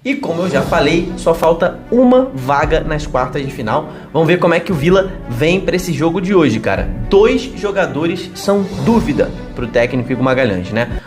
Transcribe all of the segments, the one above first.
E como eu já falei, só falta uma vaga nas quartas de final. Vamos ver como é que o Vila vem para esse jogo de hoje, cara. 2 jogadores são dúvida para o técnico Igor Magalhães, né?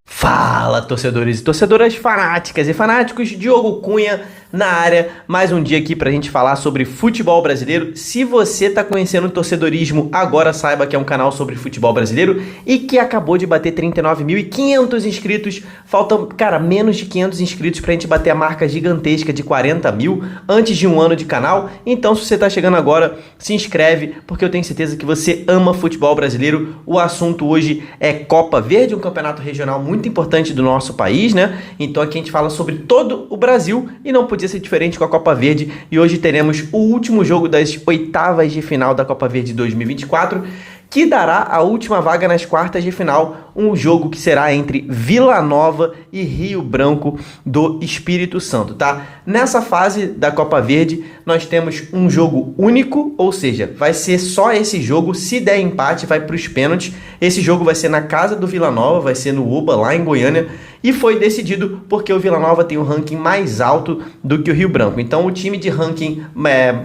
Fala, torcedores e torcedoras fanáticas e fanáticos, Diogo Cunha na área, mais um dia aqui pra gente falar sobre futebol brasileiro. Se você tá conhecendo o torcedorismo agora, saiba que é um canal sobre futebol brasileiro e que acabou de bater 39.500 inscritos. Faltam, cara, menos de 500 inscritos pra gente bater a marca gigantesca de 40 mil antes de um ano de canal. Então, se você tá chegando agora, se inscreve, porque eu tenho certeza que você ama futebol brasileiro. O assunto hoje é Copa Verde, um campeonato regional muito importante do nosso país, né? Então aqui a gente fala sobre todo o Brasil e não podia ser diferente com a Copa Verde. E hoje teremos o último jogo das oitavas de final da Copa Verde 2024, que dará a última vaga nas quartas de final, um jogo que será entre Vila Nova e Rio Branco do Espírito Santo, tá? Nessa fase da Copa Verde, nós temos um jogo único, ou seja, vai ser só esse jogo. Se der empate, vai para os pênaltis. Esse jogo vai ser na casa do Vila Nova, vai ser no Uba, lá em Goiânia, e foi decidido porque o Vila Nova tem um ranking mais alto do que o Rio Branco. Então o time de ranking,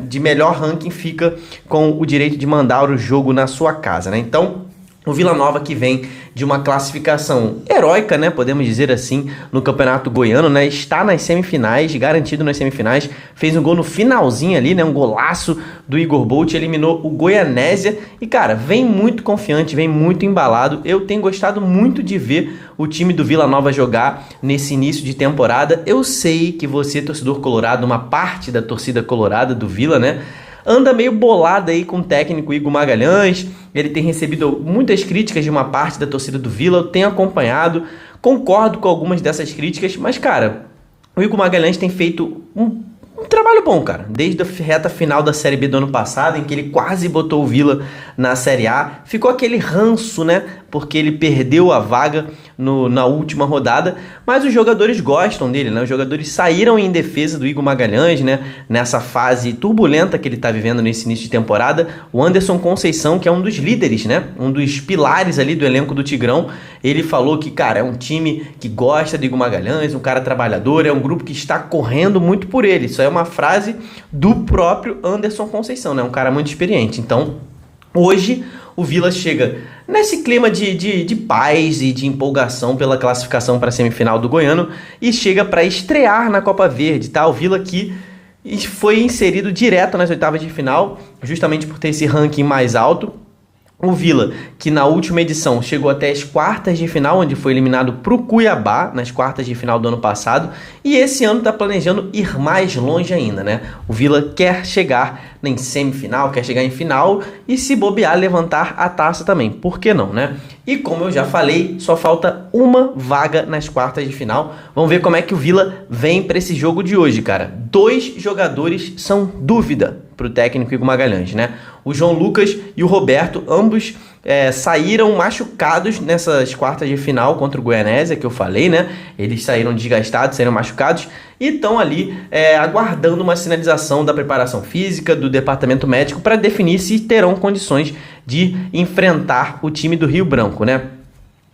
de melhor ranking, fica com o direito de mandar o jogo na sua casa, né? Então o Vila Nova, que vem de uma classificação heróica, né, podemos dizer assim, no Campeonato Goiano, né, está nas semifinais, garantido nas semifinais, fez um gol no finalzinho ali, né, um golaço do Igor Bolt, eliminou o Goianésia e, cara, vem muito confiante, vem muito embalado. Eu tenho gostado muito de ver o time do Vila Nova jogar nesse início de temporada. Eu sei que você, torcedor colorado, uma parte da torcida colorada do Vila, né, anda meio bolada aí com o técnico Igor Magalhães. Ele tem recebido muitas críticas de uma parte da torcida do Vila. Eu tenho acompanhado, concordo com algumas dessas críticas, mas, cara, o Igor Magalhães tem feito um trabalho bom, cara, desde a reta final da Série B do ano passado, em que ele quase botou o Vila na Série A. Ficou aquele ranço, né, porque ele perdeu a vaga na última rodada, mas os jogadores gostam dele, né? Os jogadores saíram em defesa do Igor Magalhães, né, nessa fase turbulenta que ele está vivendo nesse início de temporada. O Anderson Conceição, que é um dos líderes, né, um dos pilares ali do elenco do Tigrão, ele falou que, cara, é um time que gosta do Igor Magalhães, um cara trabalhador, é um grupo que está correndo muito por ele. Isso é uma frase do próprio Anderson Conceição, né, um cara muito experiente. Então, hoje o Vila chega nesse clima de paz e de empolgação pela classificação para a semifinal do Goiano e chega para estrear na Copa Verde, tá? O Vila que foi inserido direto nas oitavas de final, justamente por ter esse ranking mais alto. O Vila, que na última edição chegou até as quartas de final, onde foi eliminado para o Cuiabá, nas quartas de final do ano passado, e esse ano está planejando ir mais longe ainda, né? O Vila quer chegar em semifinal, quer chegar em final e, se bobear, levantar a taça também. Por que não, né? E como eu já falei, só falta uma vaga nas quartas de final. Vamos ver como é que o Vila vem para esse jogo de hoje, cara. 2 jogadores são dúvida para o técnico Igor Magalhães, né? O João Lucas e o Roberto, ambos saíram machucados nessas quartas de final contra o Goianésia, que eu falei, né? Eles saíram desgastados, saíram machucados e estão ali aguardando uma sinalização da preparação física, do departamento médico, para definir se terão condições de enfrentar o time do Rio Branco, né?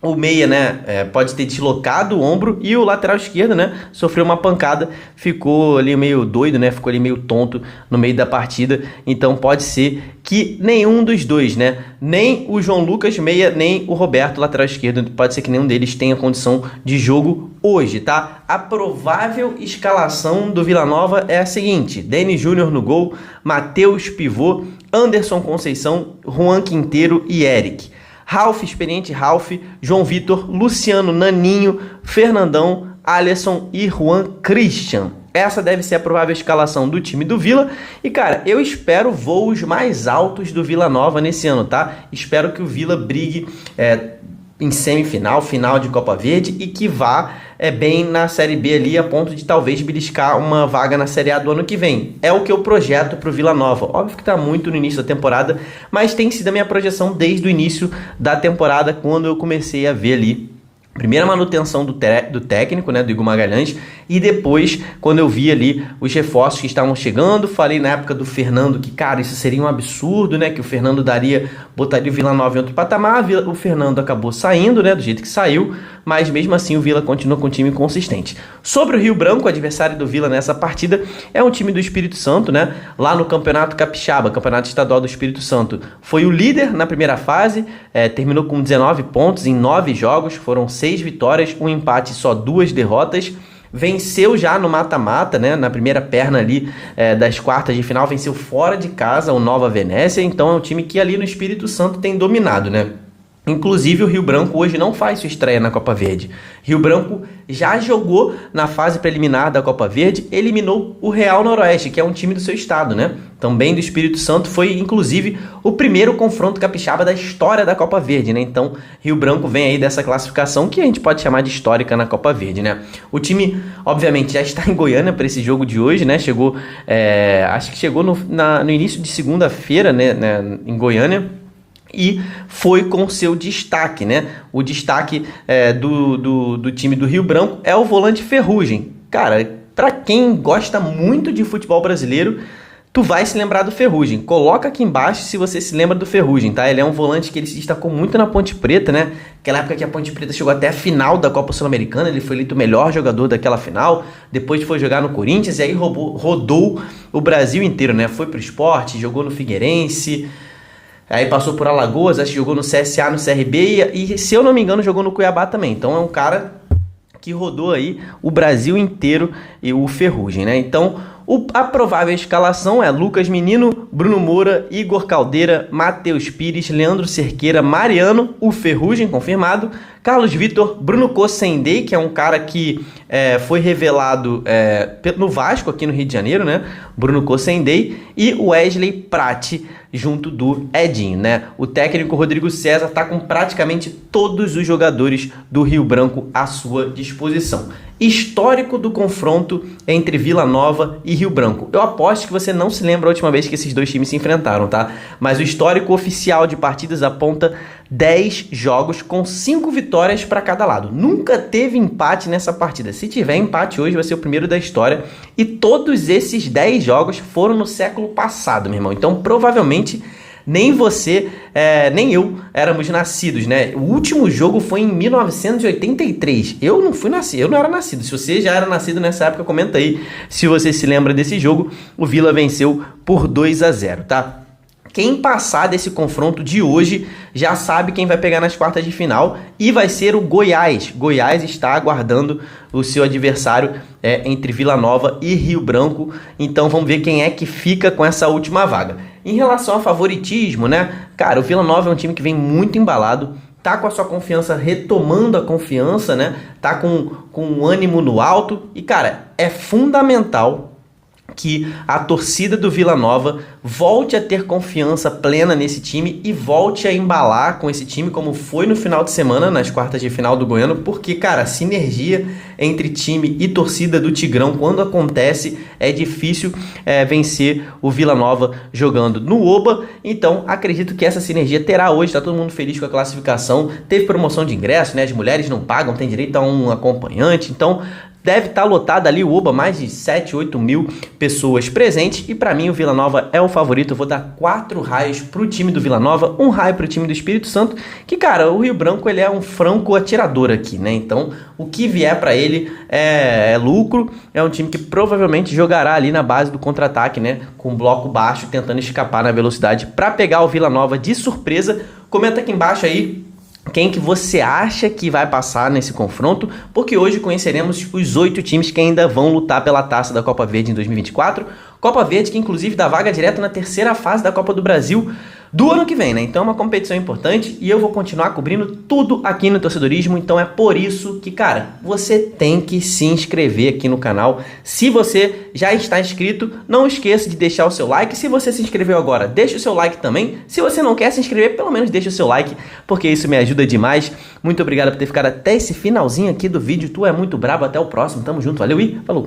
O meia, né, pode ter deslocado o ombro e o lateral esquerdo, né, sofreu uma pancada, ficou ali meio doido, né, ficou ali meio tonto no meio da partida. Então pode ser que nenhum dos dois, né, nem o João Lucas, meia, nem o Roberto, lateral esquerdo, pode ser que nenhum deles tenha condição de jogo hoje, tá? A provável escalação do Vila Nova é a seguinte: Denis Júnior no gol, Matheus Pivô, Anderson Conceição, Juan Quinteiro e Eric. Ralf, experiente Ralf, João Vitor, Luciano, Naninho, Fernandão, Alisson e Juan Christian. Essa deve ser a provável escalação do time do Vila. E, cara, eu espero voos mais altos do Vila Nova nesse ano, tá? Espero que o Vila brigue em semifinal, final de Copa Verde e que vá bem na Série B ali, a ponto de talvez beliscar uma vaga na Série A do ano que vem. É o que eu projeto para o Vila Nova. Óbvio que está muito no início da temporada, mas tem sido a minha projeção desde o início da temporada, quando eu comecei a ver ali primeira manutenção do técnico, né, do Igor Magalhães, E depois, quando eu vi ali os reforços que estavam chegando, falei na época do Fernando que, cara, isso seria um absurdo, né? Que o Fernando botaria o Vila Nova em outro patamar. O Fernando acabou saindo, né? Do jeito que saiu, mas mesmo assim o Vila continua com um time consistente. Sobre o Rio Branco, o adversário do Vila nessa partida é um time do Espírito Santo, né? Lá no Campeonato Capixaba, Campeonato Estadual do Espírito Santo, foi o líder na primeira fase, terminou com 19 pontos em 9 jogos, foram 6 vitórias, um empate e só 2 derrotas. Venceu já no mata-mata, né? Na primeira perna ali das quartas de final, venceu fora de casa o Nova Venécia, então é um time que ali no Espírito Santo tem dominado, né? Inclusive o Rio Branco hoje não faz sua estreia na Copa Verde. Rio Branco já jogou na fase preliminar da Copa Verde, eliminou o Real Noroeste, que é um time do seu estado, né? Também do Espírito Santo, foi inclusive o primeiro confronto capixaba da história da Copa Verde, né? Então Rio Branco vem aí dessa classificação que a gente pode chamar de histórica na Copa Verde, né? O time, obviamente, já está em Goiânia para esse jogo de hoje, né? Chegou, acho que chegou no início de segunda-feira, né, em Goiânia. E foi com seu destaque, né? O destaque do time do Rio Branco é o volante Ferrugem. Cara, para quem gosta muito de futebol brasileiro, tu vai se lembrar do Ferrugem. Coloca aqui embaixo se você se lembra do Ferrugem, tá? Ele é um volante que ele se destacou muito na Ponte Preta, né? Aquela época que a Ponte Preta chegou até a final da Copa Sul-Americana, ele foi eleito o melhor jogador daquela final, depois foi jogar no Corinthians e aí rodou o Brasil inteiro, né? Foi pro Sport, jogou no Figueirense, aí passou por Alagoas, acho que jogou no CSA, no CRB e se eu não me engano jogou no Cuiabá também. Então é um cara que rodou aí o Brasil inteiro e o Ferrugem, né? Então a provável escalação é Lucas Menino, Bruno Moura, Igor Caldeira, Matheus Pires, Leandro Cerqueira, Mariano, o Ferrugem confirmado, Carlos Vitor, Bruno Cossendei, que é um cara que foi revelado no Vasco aqui no Rio de Janeiro, né? Bruno Cossendei e Wesley Prati junto do Edinho, né? O técnico Rodrigo César está com praticamente todos os jogadores do Rio Branco à sua disposição. Histórico do confronto entre Vila Nova e Rio Branco. Eu aposto que você não se lembra a última vez que esses dois times se enfrentaram, tá? Mas o histórico oficial de partidas aponta 10 jogos com 5 vitórias para cada lado. Nunca teve empate nessa partida. Se tiver empate hoje vai ser o primeiro da história. E todos esses 10 jogos foram no século passado, meu irmão. Então provavelmente nem você, nem eu éramos nascidos, né? O último jogo foi em 1983. Eu não fui nascido, eu não era nascido. Se você já era nascido nessa época, comenta aí se você se lembra desse jogo. O Vila venceu por 2-0, tá? Quem passar desse confronto de hoje já sabe quem vai pegar nas quartas de final e vai ser o Goiás. Goiás está aguardando o seu adversário entre Vila Nova e Rio Branco. Então vamos ver quem é que fica com essa última vaga. Em relação ao favoritismo, né? Cara, o Vila Nova é um time que vem muito embalado. Tá com a sua confiança, retomando a confiança, né? Tá com o ânimo no alto. E, cara, é fundamental que a torcida do Vila Nova volte a ter confiança plena nesse time e volte a embalar com esse time como foi no final de semana, nas quartas de final do Goiano, porque, cara, a sinergia entre time e torcida do Tigrão, quando acontece, é difícil vencer o Vila Nova jogando no Oba. Então, acredito que essa sinergia terá hoje, tá todo mundo feliz com a classificação, teve promoção de ingresso, né, as mulheres não pagam, tem direito a um acompanhante, então deve estar lotado ali o Oba, mais de 7, 8 mil pessoas presentes. E para mim o Vila Nova é o favorito. Eu vou dar 4 raios pro time do Vila Nova, 1 raio pro time do Espírito Santo. Que, cara, o Rio Branco ele é um franco atirador aqui, né? Então o que vier para ele é lucro. É um time que provavelmente jogará ali na base do contra-ataque, né? Com bloco baixo, tentando escapar na velocidade para pegar o Vila Nova de surpresa. Comenta aqui embaixo aí quem que você acha que vai passar nesse confronto, porque hoje conheceremos os 8 times que ainda vão lutar pela taça da Copa Verde em 2024. Copa Verde que inclusive dá vaga direto na terceira fase da Copa do Brasil do ano que vem, né? Então é uma competição importante e eu vou continuar cobrindo tudo aqui no Torcedorismo. Então é por isso que, cara, você tem que se inscrever aqui no canal. Se você já está inscrito, não esqueça de deixar o seu like. Se você se inscreveu agora, deixa o seu like também. Se você não quer se inscrever, pelo menos deixa o seu like, porque isso me ajuda demais. Muito obrigado por ter ficado até esse finalzinho aqui do vídeo. Tu é muito brabo. Até o próximo. Tamo junto. Valeu e falou!